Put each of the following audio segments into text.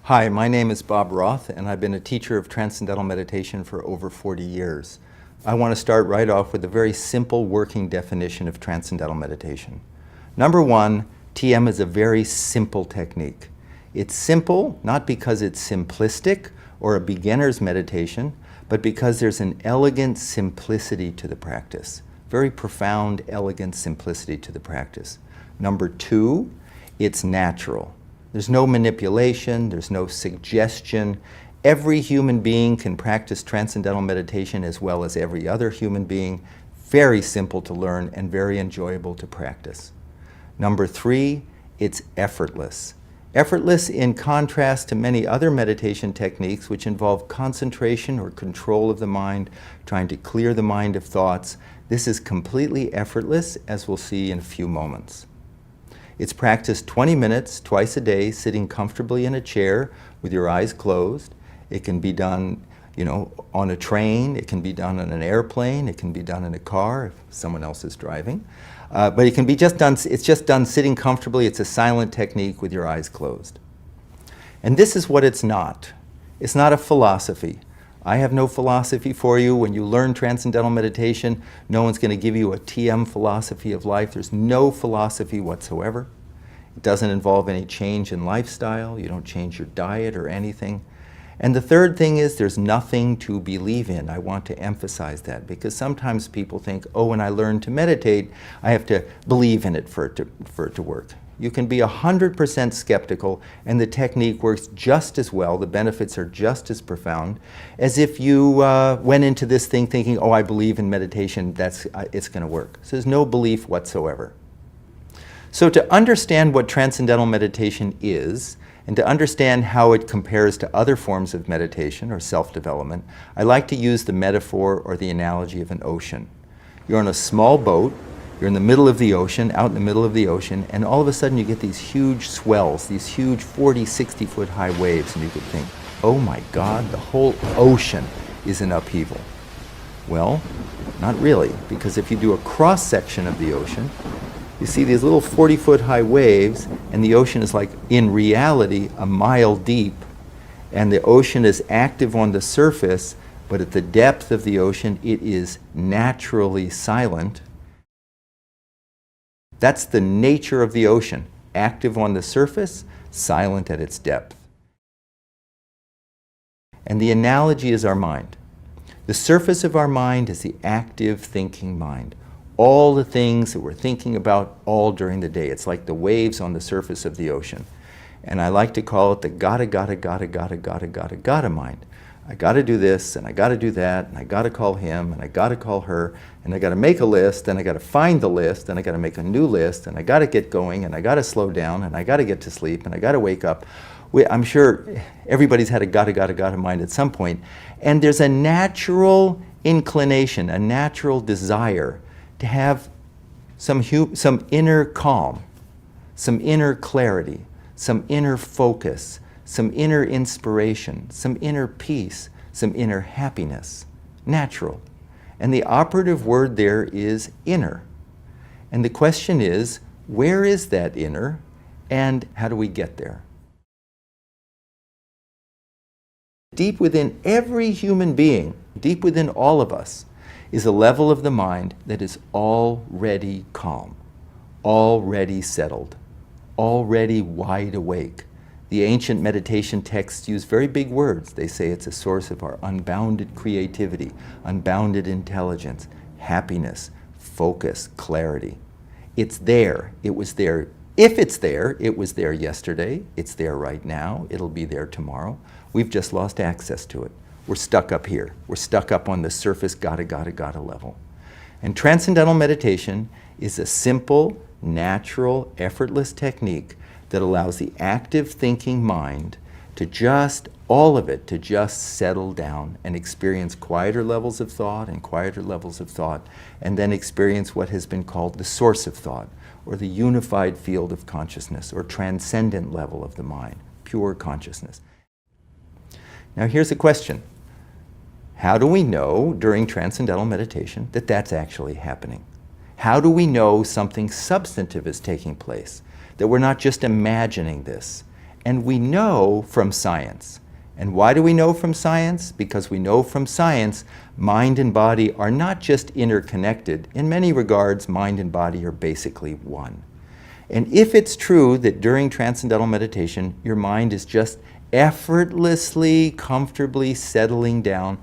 Hi, my name is Bob Roth, and I've been a teacher of Transcendental Meditation for over 40 years. I want to start right off with a very simple working definition of Transcendental Meditation. Number one, TM is a very simple technique. It's simple not because it's simplistic or a beginner's meditation, but because there's an elegant simplicity to the practice. Very profound, elegant simplicity to the practice. Number two, it's natural. There's no manipulation, there's no suggestion. Every human being can practice Transcendental Meditation as well as every other human being. Very simple to learn and very enjoyable to practice. Number three, it's effortless. Effortless in contrast to many other meditation techniques which involve concentration or control of the mind, trying to clear the mind of thoughts. This is completely effortless, as we'll see in a few moments. It's practiced 20 minutes twice a day, sitting comfortably in a chair with your eyes closed. It can be done, on a train. It can be done on an airplane. It can be done in a car if someone else is driving. But it can be it's just done sitting comfortably. It's a silent technique with your eyes closed. And this is what it's not. It's not a philosophy. I have no philosophy for you. When you learn Transcendental Meditation, no one's going to give you a TM philosophy of life. There's no philosophy whatsoever. It doesn't involve any change in lifestyle. You don't change your diet or anything. And the third thing is there's nothing to believe in. I want to emphasize that because sometimes people think, oh, when I learn to meditate, I have to believe in it for it to work. You can be 100% skeptical and the technique works just as well, the benefits are just as profound, as if you went into this thing thinking, oh, I believe in meditation, it's going to work. So there's no belief whatsoever. So to understand what Transcendental Meditation is, and to understand how it compares to other forms of meditation or self-development, I like to use the metaphor or the analogy of an ocean. You're on a small boat, you're in the middle of the ocean, out in the middle of the ocean, and all of a sudden you get these huge swells, these huge 40, 60 foot high waves, and you could think, oh my God, the whole ocean is in upheaval. Well, not really, because if you do a cross-section of the ocean, you see these little 40 foot high waves, and the ocean is like, in reality, a mile deep, and the ocean is active on the surface, but at the depth of the ocean, it is naturally silent. That's the nature of the ocean, active on the surface, silent at its depth. And the analogy is our mind. The surface of our mind is the active thinking mind. All the things that we're thinking about all during the day. It's like the waves on the surface of the ocean. And I like to call it the gotta mind. I gotta do this, and I gotta do that, and I gotta call him, and I gotta call her, and I gotta make a list, and I gotta find the list, and I gotta make a new list, and I gotta get going, and I gotta slow down, and I gotta get to sleep, and I gotta wake up. I'm sure everybody's had a gotta mind at some point. And there's a natural inclination, a natural desire to have some inner calm, some inner clarity, some inner focus, some inner inspiration, some inner peace, some inner happiness. Natural. And the operative word there is inner. And the question is, where is that inner, and how do we get there? Deep within every human being, deep within all of us, is a level of the mind that is already calm, already settled, already wide awake. The ancient meditation texts use very big words. They say it's a source of our unbounded creativity, unbounded intelligence, happiness, focus, clarity. It's there. It was there. If it's there, it was there yesterday. It's there right now. It'll be there tomorrow. We've just lost access to it. We're stuck up here. We're stuck up on the surface gotta level. And Transcendental Meditation is a simple, natural, effortless technique that allows the active thinking mind to just, all of it, to just settle down and experience quieter levels of thought and quieter levels of thought, and then experience what has been called the source of thought, or the unified field of consciousness, or transcendent level of the mind, pure consciousness. Now here's a question. How do we know during Transcendental Meditation that that's actually happening? How do we know something substantive is taking place? That we're not just imagining this, And we know from science. And why do we know from science? Because we know from science mind and body are not just interconnected. In many regards, mind and body are basically one. And if it's true that during transcendental meditation, your mind is just effortlessly, comfortably settling down,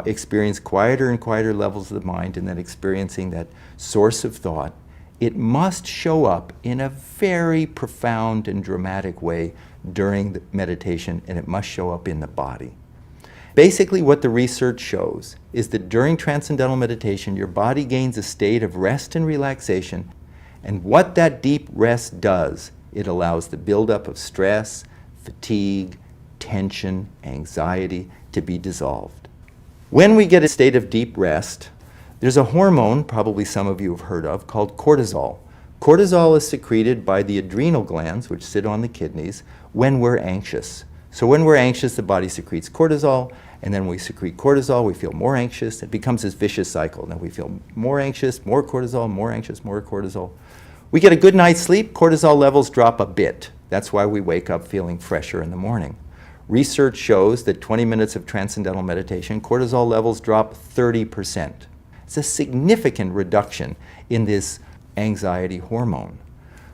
experience quieter and quieter levels of the mind, and then experiencing that source of thought, it must show up in a very profound and dramatic way during the meditation, and it must show up in the body. Basically, what the research shows is that during transcendental meditation, your body gains a state of rest and relaxation, and what that deep rest does, it allows the buildup of stress, fatigue, tension, anxiety to be dissolved. When we get a state of deep rest, there's a hormone, probably some of you have heard of, called cortisol. Cortisol is secreted by the adrenal glands, which sit on the kidneys, when we're anxious. So when we're anxious, the body secretes cortisol, and then we secrete cortisol, we feel more anxious. It becomes this vicious cycle. Then we feel more anxious, more cortisol, more anxious, more cortisol. We get a good night's sleep, cortisol levels drop a bit. That's why we wake up feeling fresher in the morning. Research shows that 20 minutes of transcendental meditation, cortisol levels drop 30%. It's a significant reduction in this anxiety hormone.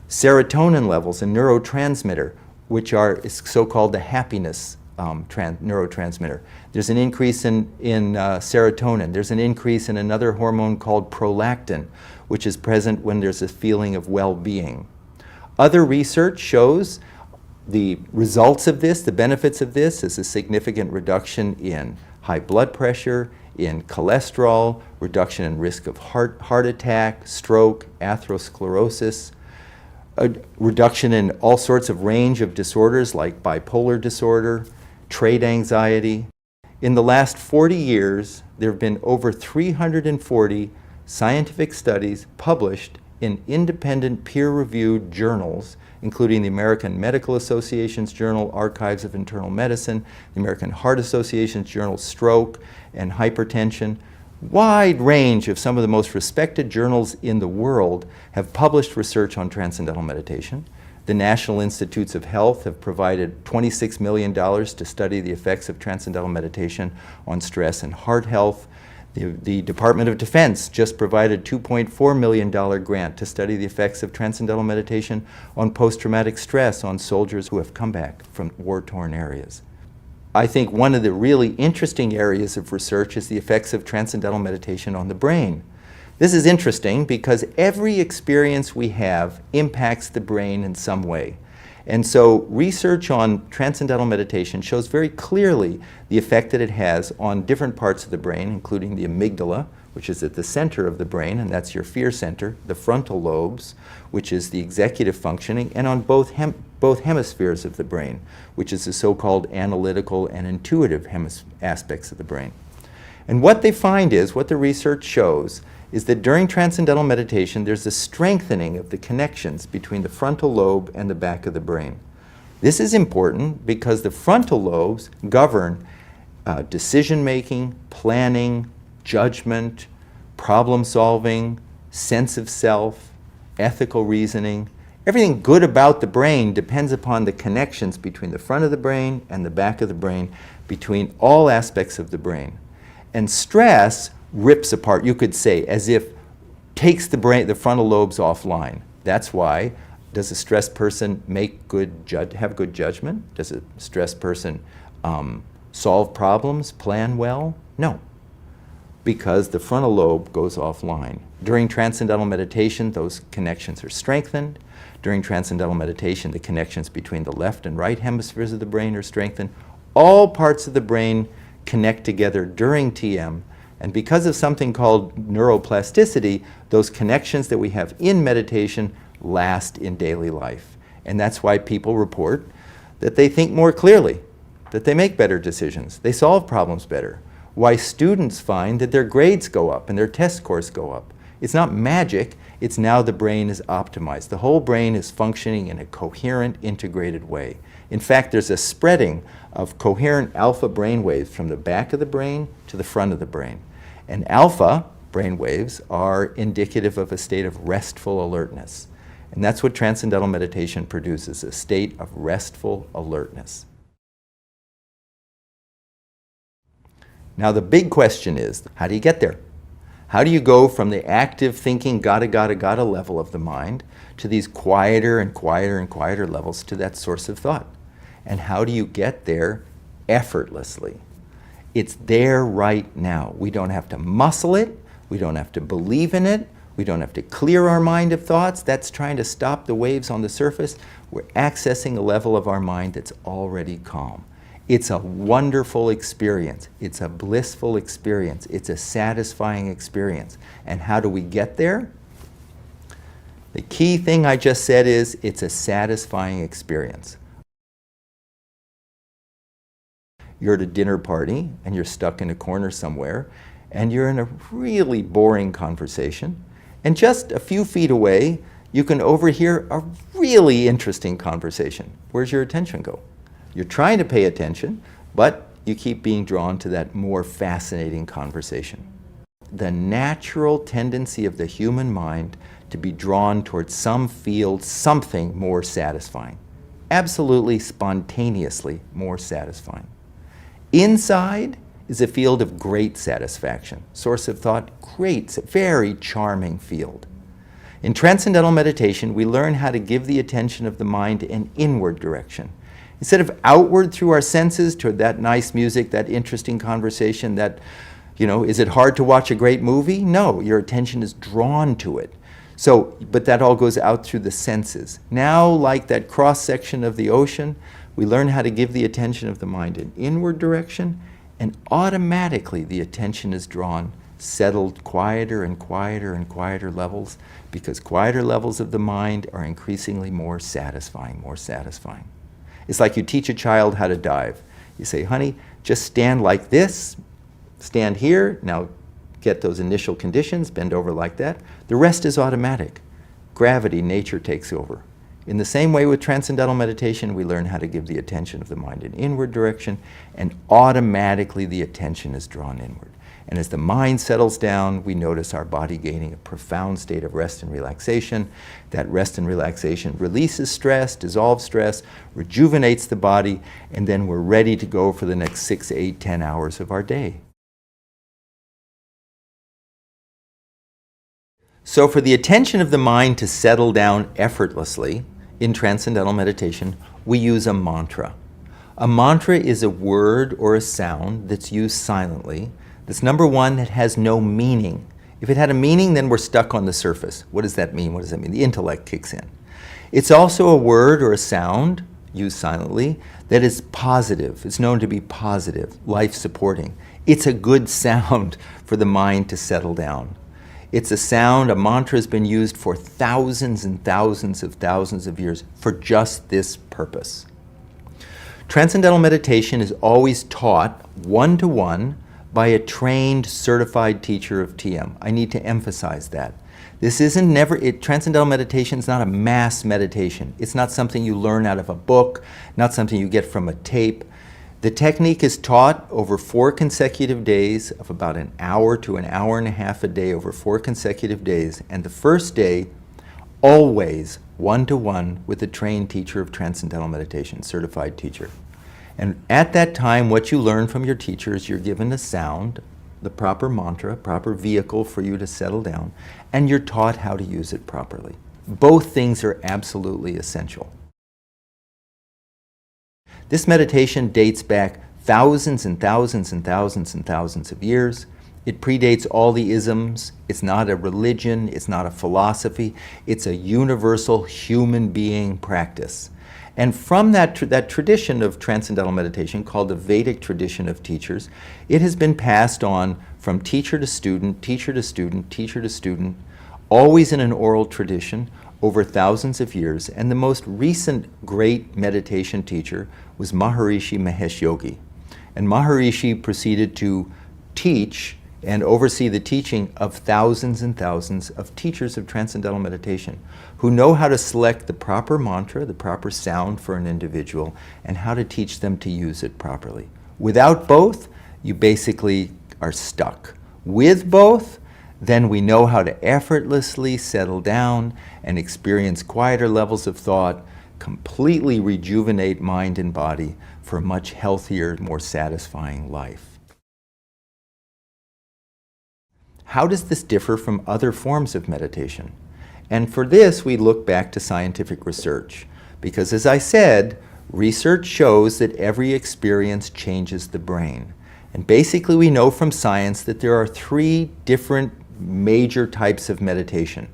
Serotonin levels, a neurotransmitter, which are so-called the happiness neurotransmitter. There's an increase in serotonin. There's an increase in another hormone called prolactin, which is present when there's a feeling of well-being. Other research shows the results of this, the benefits of this, is a significant reduction in high blood pressure, in cholesterol, reduction in risk of heart attack, stroke, atherosclerosis, a reduction in all sorts of range of disorders like bipolar disorder, trait anxiety. In the last 40 years, there have been over 340 scientific studies published in independent peer-reviewed journals, including the American Medical Association's journal, Archives of Internal Medicine, the American Heart Association's journal, Stroke and Hypertension. Wide range of some of the most respected journals in the world have published research on transcendental meditation. The National Institutes of Health have provided $26 million to study the effects of transcendental meditation on stress and heart health. The Department of Defense just provided a $2.4 million grant to study the effects of transcendental meditation on post-traumatic stress on soldiers who have come back from war-torn areas. I think one of the really interesting areas of research is the effects of transcendental meditation on the brain. This is interesting because every experience we have impacts the brain in some way. And so research on transcendental meditation shows very clearly the effect that it has on different parts of the brain, including the amygdala, which is at the center of the brain, and that's your fear center, the frontal lobes, which is the executive functioning, and on both hemispheres of the brain, which is the so-called analytical and intuitive aspects of the brain. And what they find is, what the research shows, is that during transcendental meditation, there's a strengthening of the connections between the frontal lobe and the back of the brain. This is important because the frontal lobes govern decision-making, planning, judgment, problem-solving, sense of self, ethical reasoning. Everything good about the brain depends upon the connections between the front of the brain and the back of the brain, between all aspects of the brain. And stress rips apart, you could say, as if takes the frontal lobes offline. That's why, does a stressed person have good judgment? Does a stressed person solve problems, plan well? No, because the frontal lobe goes offline. During transcendental meditation, those connections are strengthened. During transcendental meditation, the connections between the left and right hemispheres of the brain are strengthened. All parts of the brain connect together during TM. And because of something called neuroplasticity, those connections that we have in meditation last in daily life. And that's why people report that they think more clearly, that they make better decisions, they solve problems better. Why students find that their grades go up and their test scores go up. It's not magic, it's now the brain is optimized. The whole brain is functioning in a coherent, integrated way. In fact, there's a spreading of coherent alpha brain waves from the back of the brain to the front of the brain. And alpha brain waves are indicative of a state of restful alertness. And that's what Transcendental Meditation produces, a state of restful alertness. Now the big question is, how do you get there? How do you go from the active thinking, gotta level of the mind to these quieter and quieter and quieter levels to that source of thought? And how do you get there effortlessly? It's there right now. We don't have to muscle it. We don't have to believe in it. We don't have to clear our mind of thoughts. That's trying to stop the waves on the surface. We're accessing a level of our mind that's already calm. It's a wonderful experience. It's a blissful experience. It's a satisfying experience. And how do we get there? The key thing I just said is it's a satisfying experience. You're at a dinner party and you're stuck in a corner somewhere and you're in a really boring conversation, and just a few feet away you can overhear a really interesting conversation. Where's your attention go? You're trying to pay attention, but you keep being drawn to that more fascinating conversation. The natural tendency of the human mind to be drawn towards some field, something more satisfying. Absolutely spontaneously more satisfying. Inside is a field of great satisfaction. Source of thought, great, very charming field. In Transcendental Meditation, we learn how to give the attention of the mind an inward direction. Instead of outward through our senses toward that nice music, that interesting conversation, that, is it hard to watch a great movie? No, your attention is drawn to it. But that all goes out through the senses. Now, like that cross-section of the ocean, we learn how to give the attention of the mind an inward direction, and automatically the attention is drawn, settled quieter and quieter and quieter levels, because quieter levels of the mind are increasingly more satisfying, more satisfying. It's like you teach a child how to dive. You say, honey, just stand like this, stand here, now get those initial conditions, bend over like that. The rest is automatic. Gravity, nature takes over. In the same way with Transcendental Meditation, we learn how to give the attention of the mind an inward direction, and automatically the attention is drawn inward. And as the mind settles down, we notice our body gaining a profound state of rest and relaxation. That rest and relaxation releases stress, dissolves stress, rejuvenates the body, and then we're ready to go for the next 6, 8, 10 hours of our day. So for the attention of the mind to settle down effortlessly in Transcendental Meditation, we use a mantra. A mantra is a word or a sound that's used silently. That's number one, that has no meaning. If it had a meaning, then we're stuck on the surface. What does that mean? What does that mean? The intellect kicks in. It's also a word or a sound, used silently, that is positive. It's known to be positive, life-supporting. It's a good sound for the mind to settle down. It's a sound, a mantra has been used for thousands and thousands of years for just this purpose. Transcendental Meditation is always taught one-to-one by a trained, certified teacher of TM. I need to emphasize that. This isn't Transcendental Meditation is not a mass meditation. It's not something you learn out of a book, not something you get from a tape. The technique is taught over 4 consecutive days of about an hour to an hour and a half a day over 4 consecutive days. And the first day, always one-to-one with a trained teacher of Transcendental Meditation, certified teacher. And at that time, what you learn from your teacher is you're given a sound, the proper mantra, proper vehicle for you to settle down, and you're taught how to use it properly. Both things are absolutely essential. This meditation dates back thousands and thousands and thousands and thousands of years. It predates all the isms. It's not a religion. It's not a philosophy. It's a universal human being practice. And from that tradition of Transcendental Meditation, called the Vedic tradition of teachers, it has been passed on from teacher to student, teacher to student, teacher to student, always in an oral tradition over thousands of years. And the most recent great meditation teacher was Maharishi Mahesh Yogi. And Maharishi proceeded to teach and oversee the teaching of thousands and thousands of teachers of Transcendental Meditation who know how to select the proper mantra, the proper sound for an individual, and how to teach them to use it properly. Without both, you basically are stuck. With both, then we know how to effortlessly settle down and experience quieter levels of thought, completely rejuvenate mind and body for a much healthier, more satisfying life. How does this differ from other forms of meditation? And for this, we look back to scientific research. Because as I said, research shows that every experience changes the brain. And basically we know from science that there are 3 different major types of meditation.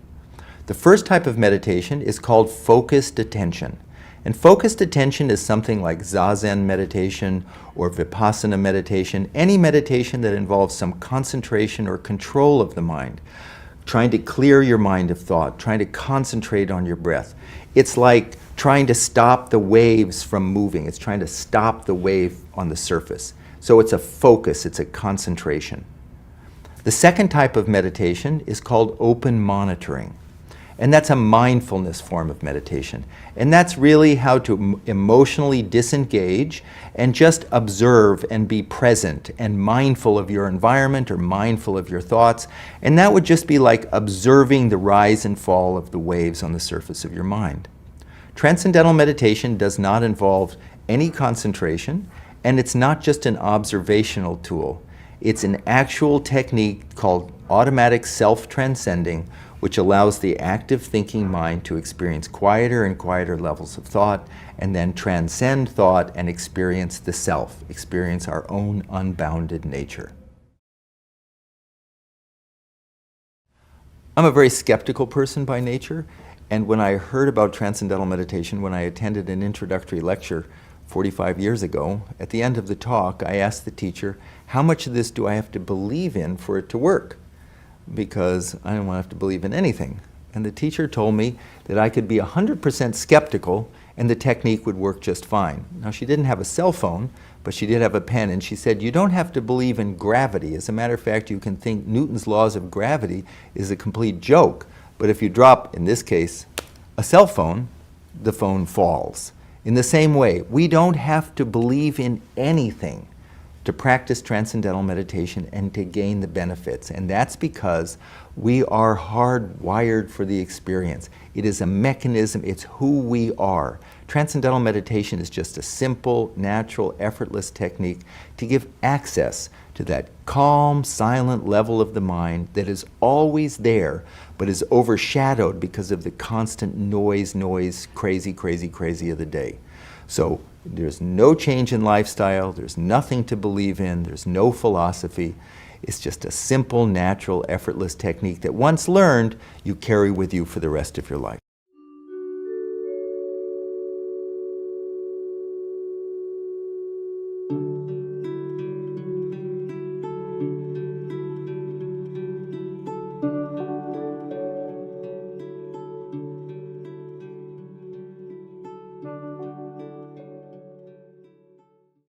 The first type of meditation is called focused attention. And focused attention is something like Zazen meditation or Vipassana meditation, any meditation that involves some concentration or control of the mind, trying to clear your mind of thought, trying to concentrate on your breath. It's like trying to stop the waves from moving. It's trying to stop the wave on the surface. So it's a focus, it's a concentration. The second type of meditation is called open monitoring. And that's a mindfulness form of meditation. And that's really how to emotionally disengage and just observe and be present and mindful of your environment or mindful of your thoughts. And that would just be like observing the rise and fall of the waves on the surface of your mind. Transcendental meditation does not involve any concentration, and it's not just an observational tool. It's an actual technique called automatic self-transcending, which allows the active thinking mind to experience quieter and quieter levels of thought, and then transcend thought and experience the self, experience our own unbounded nature. I'm a very skeptical person by nature, and when I heard about Transcendental Meditation, when I attended an introductory lecture 45 years ago, at the end of the talk, I asked the teacher, how much of this do I have to believe in for it to work? Because I didn't want to have to believe in anything. And the teacher told me that I could be 100% skeptical and the technique would work just fine. Now, she didn't have a cell phone, but she did have a pen, and she said, you don't have to believe in gravity. As a matter of fact, you can think Newton's laws of gravity is a complete joke, but if you drop, in this case, a cell phone, the phone falls. In the same way, we don't have to believe in anything to practice transcendental meditation and to gain the benefits. And that's because we are hardwired for the experience. It is a mechanism, it's who we are. Transcendental meditation is just a simple, natural, effortless technique to give access to that calm, silent level of the mind that is always there, but is overshadowed because of the constant noise, crazy of the day. So there's no change in lifestyle, there's nothing to believe in, there's no philosophy. It's just a simple, natural, effortless technique that once learned, you carry with you for the rest of your life.